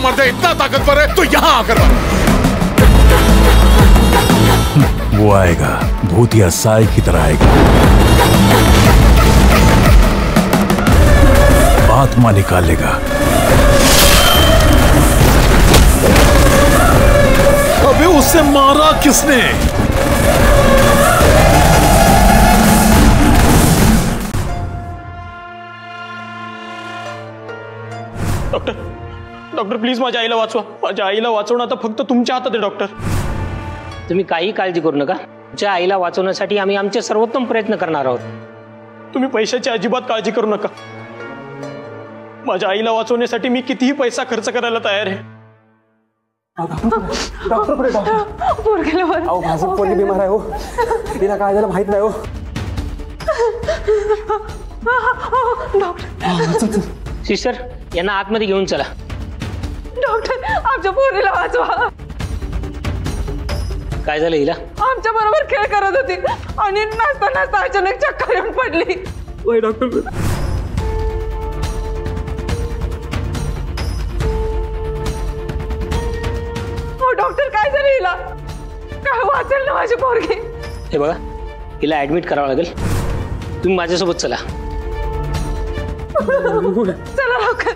मर्द इतना ताकतवर है तो यहाँ आकर मारो। वो आएगा, भूतिया साई की तरह आएगा, आत्मा निकालेगा। अबे उसे मारा किसने? डॉक्टर, डॉक्टर प्लीज माझ्या आईला वाचवा, माझ्या आईला वाचवणं आता फक्त तुमच्या हातात आहे डॉक्टर। तुम्ही काही काळजी करू नका, तुमच्या आईला वाचवण्यासाठी आम्ही आमचे सर्वोत्तम प्रयत्न करणार आहोत। तुम्ही पैशाची अजिबात काळजी करू नका, माझ्या आईला वाचवण्यासाठी मी कितीही पैसा खर्च करायला तयार आहे। डॉक्टर पुढे अहो माझं पोरगी बिमार आहे हो, तिला काय झालं माहित नाही हो। सिस्टर यांना आतमध्ये घेऊन चला। डॉक्टर आमच्या पोरीला वाचवा। काय झालं हिला? आमच्या बरोबर खेळ करत होती आणि नाचता नाचता अचानक चक्कर येऊन पडली। वय डॉक्टर हो डॉक्टर काय झालं हिला? काय वाचेल ना माझी पोरगी? हे बघा हिला ऍडमिट करावं लागेल, तुम्ही माझ्यासोबत चला। चला लवकर।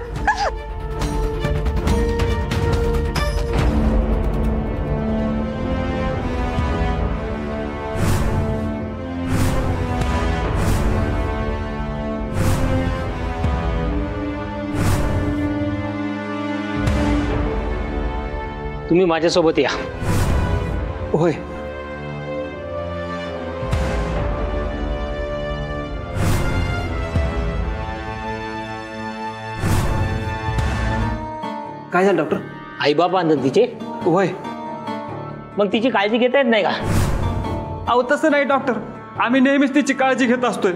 तुम्ही माझ्यासोबत या। होय काय झालं डॉक्टर? आई बाबा तिचे होय। मग तिची काळजी घेता येत नाही का? अहो तसं नाही डॉक्टर, आम्ही नेहमीच तिची काळजी घेत असतोय,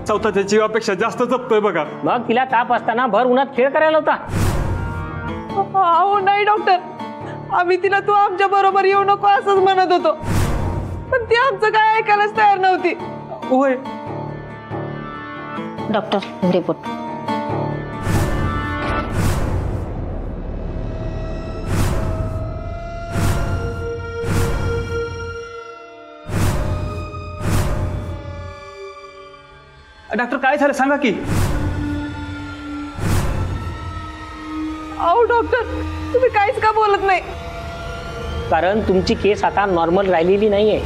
स्वतःच्या जीवापेक्षा जास्त जपतोय बघा। मग तिला ताप असताना भर उन्हात खेळ करायला होता? अहो नाही डॉक्टर, आम्ही तिला तू आमच्या बरोबर येऊ नको असंच म्हणत होतो, पण ती आमचं काय ऐकायलाच तयार नव्हती। होय डॉक्टर रिपोर्ट। डॉक्टर काय झालं सांगा की? अहो डॉक्टर तुम्ही काहीच का बोलत नाही? कारण तुमची केस आता नॉर्मल राहिलेली नाहीये।